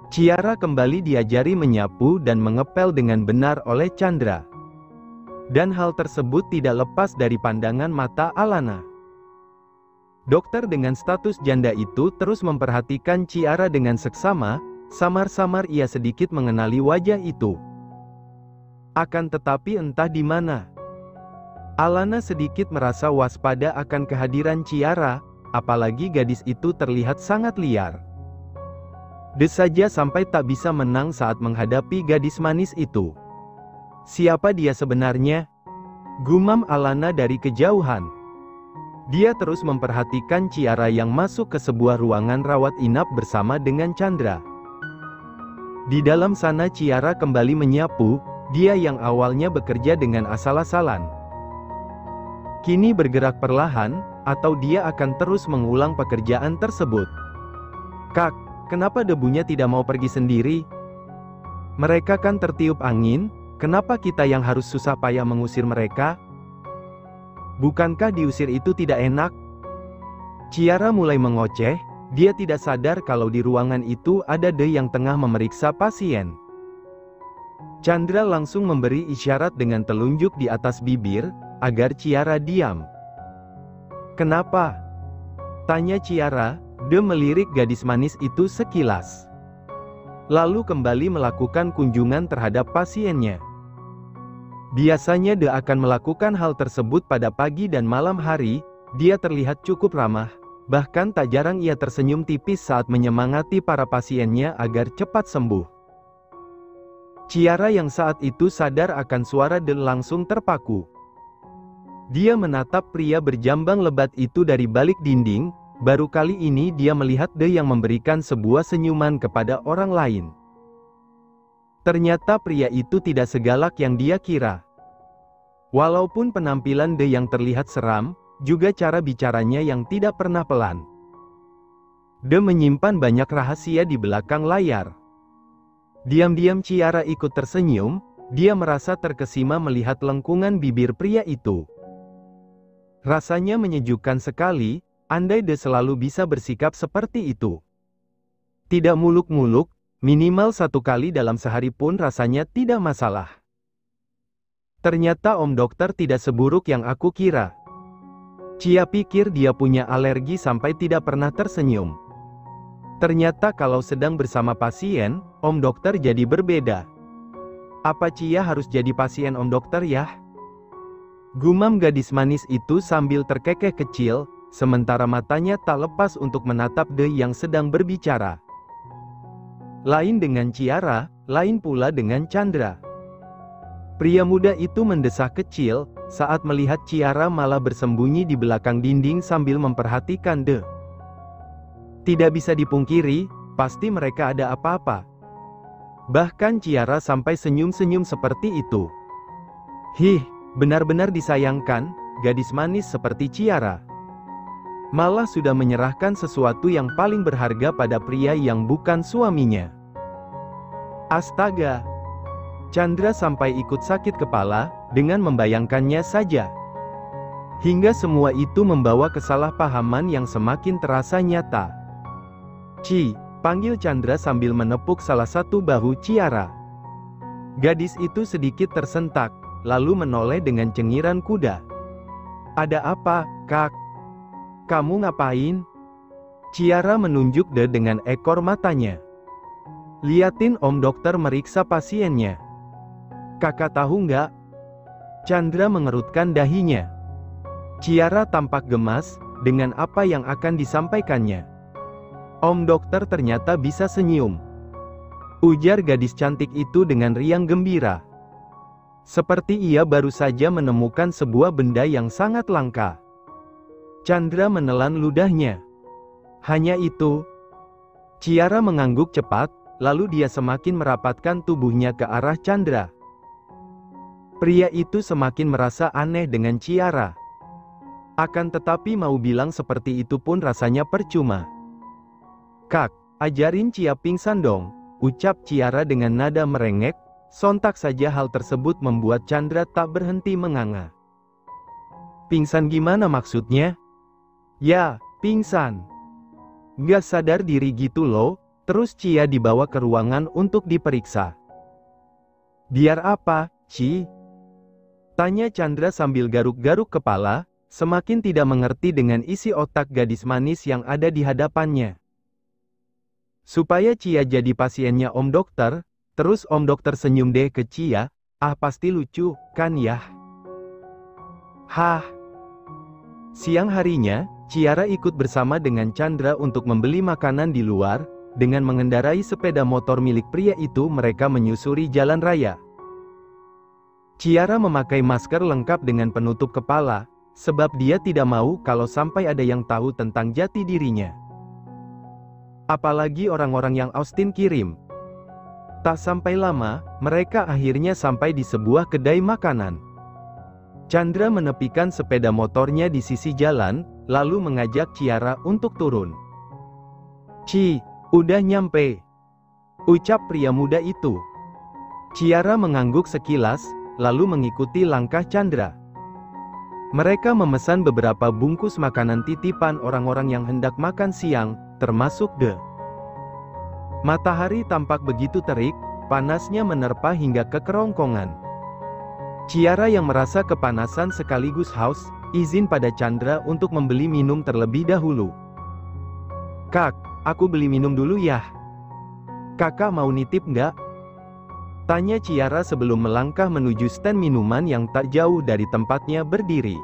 Ciara kembali diajari menyapu dan mengepel dengan benar oleh Chandra. Dan hal tersebut tidak lepas dari pandangan mata Alana. Dokter dengan status janda itu terus memperhatikan Ciara dengan seksama, samar-samar ia sedikit mengenali wajah itu. Akan tetapi entah di mana, Alana sedikit merasa waspada akan kehadiran Ciara, apalagi gadis itu terlihat sangat liar. Saja sampai tak bisa menang saat menghadapi gadis manis itu. Siapa dia sebenarnya? Gumam Alana dari kejauhan. Dia terus memperhatikan Ciara yang masuk ke sebuah ruangan rawat inap bersama dengan Chandra. Di dalam sana Ciara kembali menyapu, dia yang awalnya bekerja dengan asal-asalan. Kini bergerak perlahan, atau dia akan terus mengulang pekerjaan tersebut. Kak, kenapa debunya tidak mau pergi sendiri? Mereka kan tertiup angin, kenapa kita yang harus susah payah mengusir mereka? Bukankah diusir itu tidak enak? Ciara mulai mengoceh, dia tidak sadar kalau di ruangan itu ada De yang tengah memeriksa pasien. Chandra langsung memberi isyarat dengan telunjuk di atas bibir, agar Ciara diam. Kenapa? Tanya Ciara. De melirik gadis manis itu sekilas. Lalu kembali melakukan kunjungan terhadap pasiennya. Biasanya De akan melakukan hal tersebut pada pagi dan malam hari, dia terlihat cukup ramah, bahkan tak jarang ia tersenyum tipis saat menyemangati para pasiennya agar cepat sembuh. Ciara yang saat itu sadar akan suara De langsung terpaku. Dia menatap pria berjambang lebat itu dari balik dinding. Baru kali ini dia melihat De yang memberikan sebuah senyuman kepada orang lain. Ternyata pria itu tidak segalak yang dia kira. Walaupun penampilan De yang terlihat seram, juga cara bicaranya yang tidak pernah pelan. De menyimpan banyak rahasia di belakang layar. Diam-diam Ciara ikut tersenyum, dia merasa terkesima melihat lengkungan bibir pria itu. Rasanya menyejukkan sekali. Andai De selalu bisa bersikap seperti itu. Tidak muluk-muluk, minimal satu kali dalam sehari pun rasanya tidak masalah. Ternyata Om Dokter tidak seburuk yang aku kira. Cia pikir dia punya alergi sampai tidak pernah tersenyum. Ternyata kalau sedang bersama pasien, Om Dokter jadi berbeda. Apa Cia harus jadi pasien Om Dokter ya? Gumam gadis manis itu sambil terkekeh kecil, sementara matanya tak lepas untuk menatap De yang sedang berbicara. Lain dengan Ciara, lain pula dengan Chandra. Pria muda itu mendesah kecil, saat melihat Ciara malah bersembunyi di belakang dinding sambil memperhatikan De. Tidak bisa dipungkiri, pasti mereka ada apa-apa. Bahkan Ciara sampai senyum-senyum seperti itu. Hih, benar-benar disayangkan, gadis manis seperti Ciara. Malah sudah menyerahkan sesuatu yang paling berharga pada pria yang bukan suaminya. Astaga! Chandra sampai ikut sakit kepala, dengan membayangkannya saja. Hingga semua itu membawa kesalahpahaman yang semakin terasa nyata. Ci, panggil Chandra sambil menepuk salah satu bahu Ciara. Gadis itu sedikit tersentak, lalu menoleh dengan cengiran kuda. Ada apa, Kak? Kamu ngapain? Ciara menunjuk De dengan ekor matanya. Liatin Om Dokter meriksa pasiennya. Kakak tahu nggak? Chandra mengerutkan dahinya. Ciara tampak gemas, dengan apa yang akan disampaikannya. Om Dokter ternyata bisa senyum. Ujar gadis cantik itu dengan riang gembira. Seperti ia baru saja menemukan sebuah benda yang sangat langka. Chandra menelan ludahnya. Hanya itu. Ciara mengangguk cepat, lalu dia semakin merapatkan tubuhnya ke arah Chandra. Pria itu semakin merasa aneh dengan Ciara. Akan tetapi mau bilang seperti itu pun rasanya percuma. Kak, ajarin Cia pingsan dong, ucap Ciara dengan nada merengek. Sontak saja hal tersebut membuat Chandra tak berhenti menganga. Pingsan gimana maksudnya? Ya, pingsan. Nggak sadar diri gitu loh, Terus Cia dibawa ke ruangan untuk diperiksa. "Biar apa, Ci?" tanya Chandra sambil garuk-garuk kepala, semakin tidak mengerti dengan isi otak gadis manis yang ada di hadapannya. "Supaya Cia jadi pasiennya Om Dokter." Terus Om Dokter senyum deh ke Cia, "Ah pasti lucu, kan ya?" Hah. Siang harinya, Ciara ikut bersama dengan Chandra untuk membeli makanan di luar. Dengan mengendarai sepeda motor milik pria itu mereka menyusuri jalan raya. Ciara memakai masker lengkap dengan penutup kepala, sebab dia tidak mau kalau sampai ada yang tahu tentang jati dirinya. Apalagi orang-orang yang Austin kirim. Tak sampai lama, mereka akhirnya sampai di sebuah kedai makanan. Chandra menepikan sepeda motornya di sisi jalan, lalu mengajak Ciara untuk turun. "Ci, udah nyampe," ucap pria muda itu. Ciara mengangguk sekilas, lalu mengikuti langkah Chandra. Mereka memesan beberapa bungkus makanan titipan orang-orang yang hendak makan siang, termasuk The. Matahari tampak begitu terik, panasnya menerpa hingga ke kerongkongan. Ciara yang merasa kepanasan sekaligus haus, izin pada Chandra untuk membeli minum terlebih dahulu. "Kak, aku beli minum dulu ya. Kakak mau nitip nggak?" tanya Ciara sebelum melangkah menuju stand minuman yang tak jauh dari tempatnya berdiri.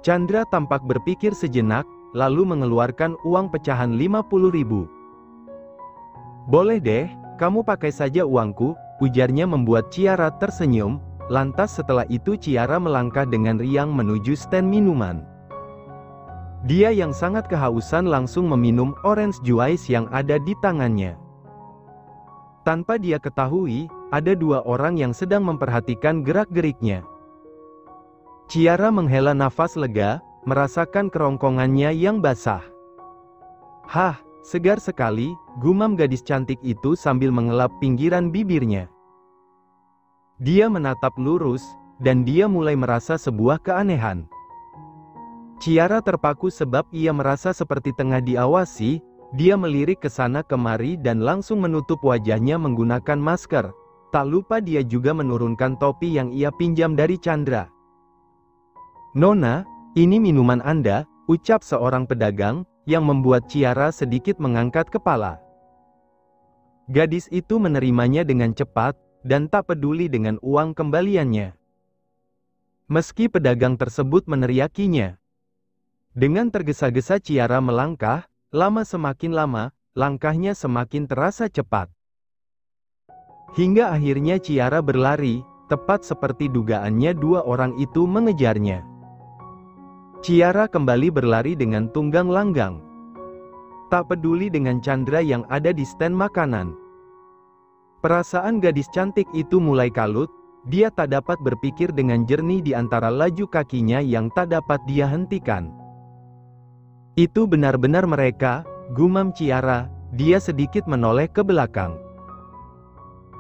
Chandra tampak berpikir sejenak, lalu mengeluarkan uang pecahan 50.000. "Boleh deh, kamu pakai saja uangku," ujarnya membuat Ciara tersenyum. Lantas setelah itu Ciara melangkah dengan riang menuju stand minuman. Dia yang sangat kehausan langsung meminum orange juice yang ada di tangannya. Tanpa dia ketahui, ada dua orang yang sedang memperhatikan gerak-geriknya. Ciara menghela nafas lega, merasakan kerongkongannya yang basah. "Hah, segar sekali," gumam gadis cantik itu sambil mengelap pinggiran bibirnya. Dia menatap lurus, dan dia mulai merasa sebuah keanehan. Ciara terpaku sebab ia merasa seperti tengah diawasi. Dia melirik ke sana kemari dan langsung menutup wajahnya menggunakan masker. Tak lupa dia juga menurunkan topi yang ia pinjam dari Chandra. "Nona, ini minuman Anda," ucap seorang pedagang, yang membuat Ciara sedikit mengangkat kepala. Gadis itu menerimanya dengan cepat, dan tak peduli dengan uang kembaliannya. Meski pedagang tersebut meneriakinya. Dengan tergesa-gesa Ciara melangkah, semakin lama, langkahnya semakin terasa cepat. Hingga akhirnya Ciara berlari, tepat seperti dugaannya dua orang itu mengejarnya. Ciara kembali berlari dengan tunggang langgang. Tak peduli dengan Chandra yang ada di stand makanan. Perasaan gadis cantik itu mulai kalut, dia tak dapat berpikir dengan jernih di antara laju kakinya yang tak dapat dia hentikan. "Itu benar-benar mereka," gumam Ciara, dia sedikit menoleh ke belakang.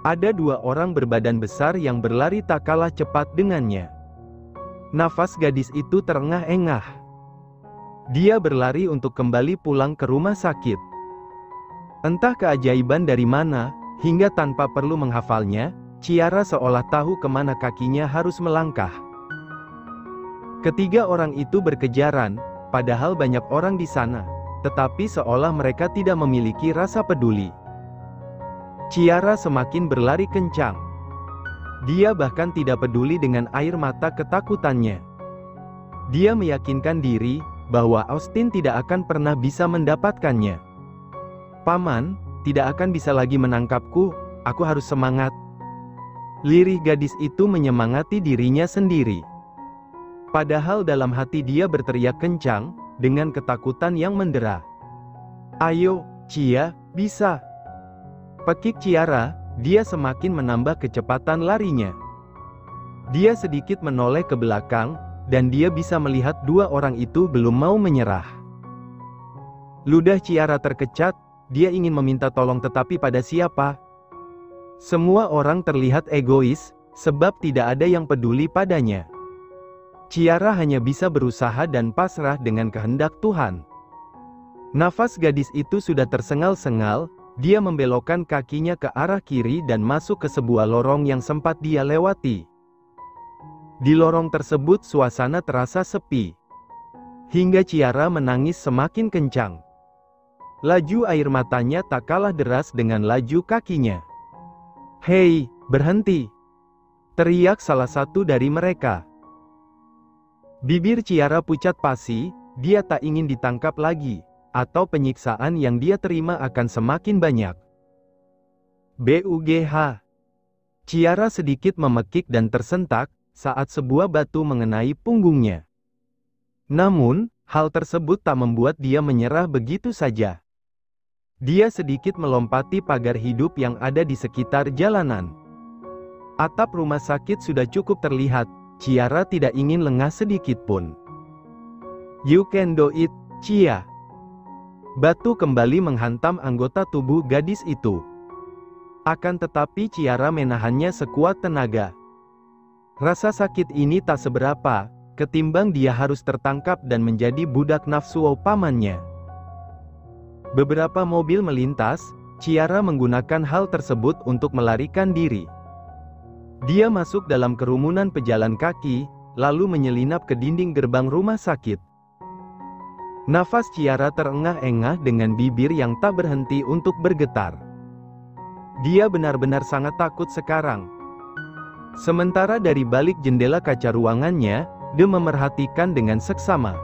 Ada dua orang berbadan besar yang berlari tak kalah cepat dengannya. Nafas gadis itu terengah-engah. Dia berlari untuk kembali pulang ke rumah sakit. Entah keajaiban dari mana, hingga tanpa perlu menghafalnya, Ciara seolah tahu kemana kakinya harus melangkah. Ketiga orang itu berkejaran, padahal banyak orang di sana, tetapi seolah mereka tidak memiliki rasa peduli. Ciara semakin berlari kencang. Dia bahkan tidak peduli dengan air mata ketakutannya. Dia meyakinkan diri bahwa Austin tidak akan pernah bisa mendapatkannya. "Paman, tidak akan bisa lagi menangkapku, aku harus semangat." Lirih gadis itu menyemangati dirinya sendiri. Padahal dalam hati dia berteriak kencang, dengan ketakutan yang mendera. "Ayo, Cia, bisa!" Pekik Ciara, dia semakin menambah kecepatan larinya. Dia sedikit menoleh ke belakang, dan dia bisa melihat dua orang itu belum mau menyerah. Ludah Ciara terkecat, dia ingin meminta tolong tetapi pada siapa? Semua orang terlihat egois, sebab tidak ada yang peduli padanya. Ciara hanya bisa berusaha dan pasrah dengan kehendak Tuhan. Nafas gadis itu sudah tersengal-sengal, dia membelokkan kakinya ke arah kiri dan masuk ke sebuah lorong yang sempat dia lewati. Di lorong tersebut suasana terasa sepi. Hingga Ciara menangis semakin kencang. Laju air matanya tak kalah deras dengan laju kakinya. "Hei, berhenti!" teriak salah satu dari mereka. Bibir Ciara pucat pasi, dia tak ingin ditangkap lagi, atau penyiksaan yang dia terima akan semakin banyak. BUGH. Ciara sedikit memekik dan tersentak, saat sebuah batu mengenai punggungnya. Namun, hal tersebut tak membuat dia menyerah begitu saja. Dia sedikit melompati pagar hidup yang ada di sekitar jalanan. Atap rumah sakit sudah cukup terlihat, Ciara tidak ingin lengah sedikit pun. "You can do it, Cia." Batu kembali menghantam anggota tubuh gadis itu. Akan tetapi Ciara menahannya sekuat tenaga. Rasa sakit ini tak seberapa, ketimbang dia harus tertangkap dan menjadi budak nafsu pamannya. Beberapa mobil melintas, Ciara menggunakan hal tersebut untuk melarikan diri. Dia masuk dalam kerumunan pejalan kaki, lalu menyelinap ke dinding gerbang rumah sakit. Nafas Ciara terengah-engah dengan bibir yang tak berhenti untuk bergetar. Dia benar-benar sangat takut sekarang. Sementara dari balik jendela kaca ruangannya, dia memerhatikan dengan seksama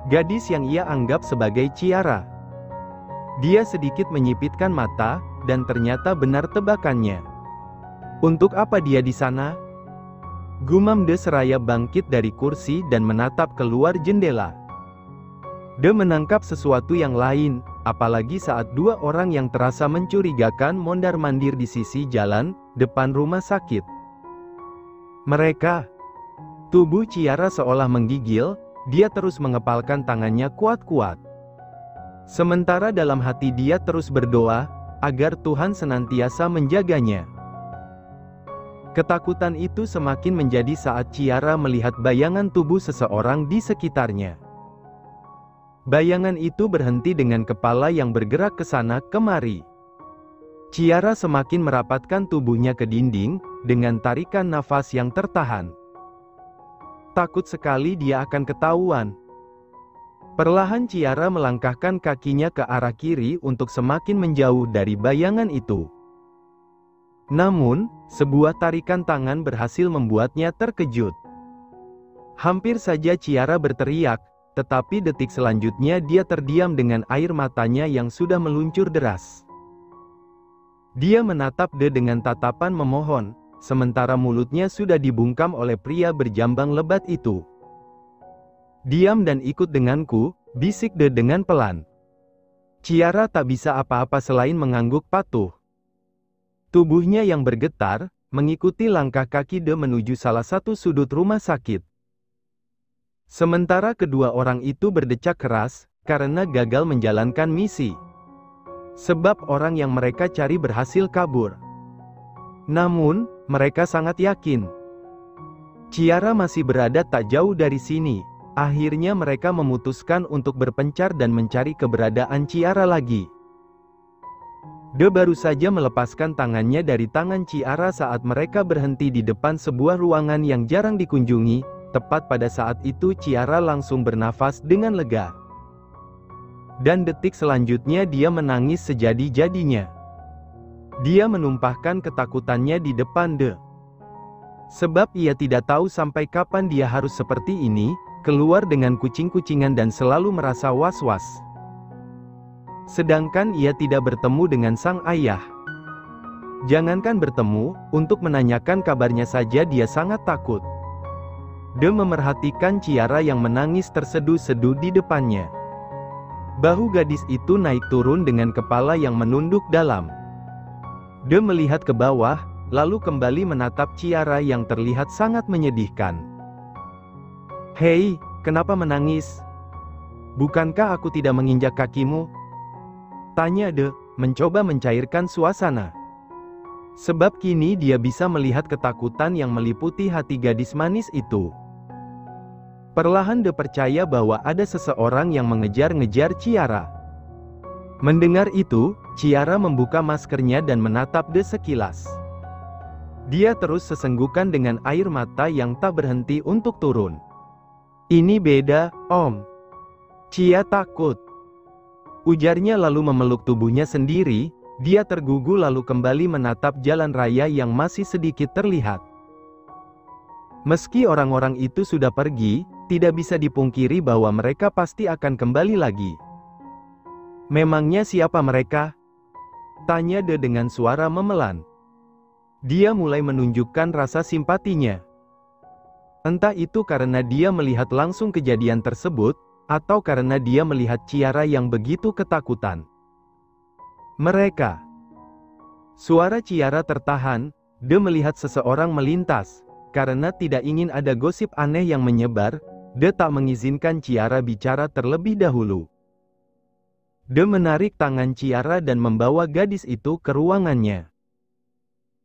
gadis yang ia anggap sebagai Ciara. Dia sedikit menyipitkan mata, dan ternyata benar tebakannya. "Untuk apa dia di sana?" gumam De seraya bangkit dari kursi dan menatap keluar jendela. De menangkap sesuatu yang lain, apalagi saat dua orang yang terasa mencurigakan mondar-mandir di sisi jalan, depan rumah sakit. Mereka. Tubuh Ciara seolah menggigil, dia terus mengepalkan tangannya kuat-kuat. Sementara dalam hati dia terus berdoa, agar Tuhan senantiasa menjaganya. Ketakutan itu semakin menjadi saat Ciara melihat bayangan tubuh seseorang di sekitarnya. Bayangan itu berhenti dengan kepala yang bergerak ke sana kemari. Ciara semakin merapatkan tubuhnya ke dinding, dengan tarikan nafas yang tertahan. Takut sekali dia akan ketahuan. Perlahan Ciara melangkahkan kakinya ke arah kiri untuk semakin menjauh dari bayangan itu. Namun, sebuah tarikan tangan berhasil membuatnya terkejut. Hampir saja Ciara berteriak, tetapi detik selanjutnya dia terdiam dengan air matanya yang sudah meluncur deras. Dia menatap De dengan tatapan memohon, sementara mulutnya sudah dibungkam oleh pria berjambang lebat itu. "Diam dan ikut denganku," bisik De dengan pelan. Ciara tak bisa apa-apa selain mengangguk patuh. Tubuhnya yang bergetar, mengikuti langkah kaki De menuju salah satu sudut rumah sakit. Sementara kedua orang itu berdecak keras, karena gagal menjalankan misi. Sebab orang yang mereka cari berhasil kabur. Namun, mereka sangat yakin Ciara masih berada tak jauh dari sini. Akhirnya mereka memutuskan untuk berpencar dan mencari keberadaan Ciara lagi. De baru saja melepaskan tangannya dari tangan Ciara saat mereka berhenti di depan sebuah ruangan yang jarang dikunjungi. Tepat pada saat itu Ciara langsung bernafas dengan lega. Dan detik selanjutnya dia menangis sejadi-jadinya. Dia menumpahkan ketakutannya di depan De. Sebab ia tidak tahu sampai kapan dia harus seperti ini, keluar dengan kucing-kucingan dan selalu merasa was-was. Sedangkan ia tidak bertemu dengan sang ayah. Jangankan bertemu, untuk menanyakan kabarnya saja dia sangat takut. De memerhatikan Ciara yang menangis terseduh-seduh di depannya. Bahu gadis itu naik turun dengan kepala yang menunduk dalam. De melihat ke bawah, lalu kembali menatap Ciara yang terlihat sangat menyedihkan. "Hei, kenapa menangis? Bukankah aku tidak menginjak kakimu?" tanya De, mencoba mencairkan suasana. Sebab kini dia bisa melihat ketakutan yang meliputi hati gadis manis itu. Perlahan De percaya bahwa ada seseorang yang mengejar-ngejar Ciara. Mendengar itu, Ciara membuka maskernya dan menatap De sekilas. Dia terus sesenggukan dengan air mata yang tak berhenti untuk turun. "Ini beda, Om. Cia takut," ujarnya lalu memeluk tubuhnya sendiri. Dia tergugu lalu kembali menatap jalan raya yang masih sedikit terlihat. Meski orang-orang itu sudah pergi, tidak bisa dipungkiri bahwa mereka pasti akan kembali lagi. "Memangnya siapa mereka?" tanya De dengan suara memelan. Dia mulai menunjukkan rasa simpatinya. Entah itu karena dia melihat langsung kejadian tersebut, atau karena dia melihat Ciara yang begitu ketakutan. "Mereka." Suara Ciara tertahan. De melihat seseorang melintas. Karena tidak ingin ada gosip aneh yang menyebar, De tak mengizinkan Ciara bicara terlebih dahulu. De menarik tangan Ciara dan membawa gadis itu ke ruangannya.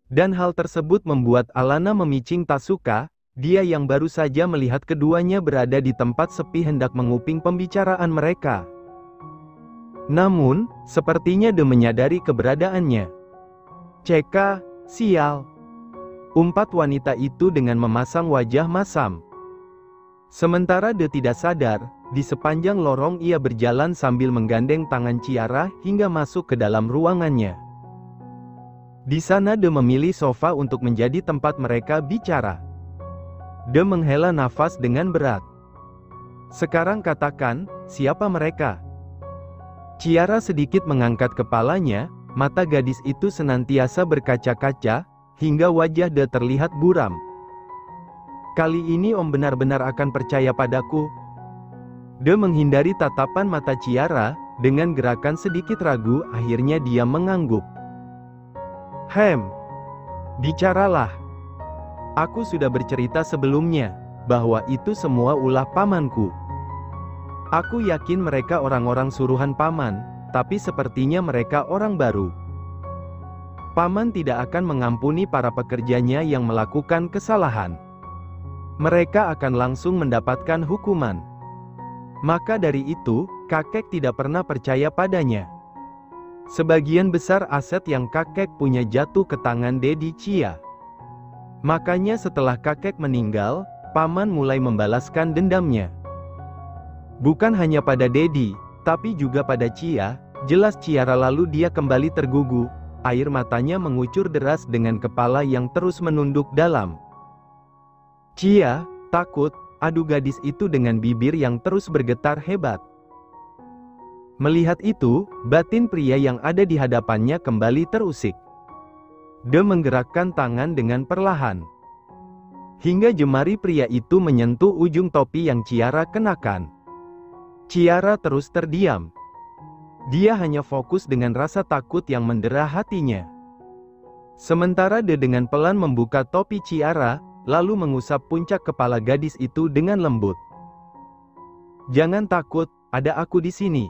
Dan hal tersebut membuat Alana memicing tak suka. Dia yang baru saja melihat keduanya berada di tempat sepi hendak menguping pembicaraan mereka. Namun, sepertinya De menyadari keberadaannya. "Ceka, sial," umpat wanita itu dengan memasang wajah masam. Sementara De tidak sadar, di sepanjang lorong ia berjalan sambil menggandeng tangan Ciara hingga masuk ke dalam ruangannya. Di sana De memilih sofa untuk menjadi tempat mereka bicara. De menghela nafas dengan berat. "Sekarang katakan, siapa mereka?" Ciara sedikit mengangkat kepalanya, mata gadis itu senantiasa berkaca-kaca, hingga wajah De terlihat buram. "Kali ini Om benar-benar akan percaya padaku?" De menghindari tatapan mata Ciara, dengan gerakan sedikit ragu akhirnya dia mengangguk. Bicaralah. Aku sudah bercerita sebelumnya, bahwa itu semua ulah pamanku. Aku yakin mereka orang-orang suruhan paman, tapi sepertinya mereka orang baru. Paman tidak akan mengampuni para pekerjanya yang melakukan kesalahan. Mereka akan langsung mendapatkan hukuman. Maka dari itu, kakek tidak pernah percaya padanya. Sebagian besar aset yang kakek punya jatuh ke tangan Dedi Cia. Makanya setelah kakek meninggal, paman mulai membalaskan dendamnya. Bukan hanya pada Dedi, tapi juga pada Cia. Jelas Ciara lalu dia kembali tergugu. Air matanya mengucur deras dengan kepala yang terus menunduk dalam. "Cia, takut," adu gadis itu dengan bibir yang terus bergetar hebat. Melihat itu, batin pria yang ada di hadapannya kembali terusik. De menggerakkan tangan dengan perlahan. Hingga jemari pria itu menyentuh ujung topi yang Ciara kenakan. Ciara terus terdiam. Dia hanya fokus dengan rasa takut yang mendera hatinya. Sementara De dengan pelan membuka topi Ciara, lalu mengusap puncak kepala gadis itu dengan lembut. "Jangan takut, ada aku di sini."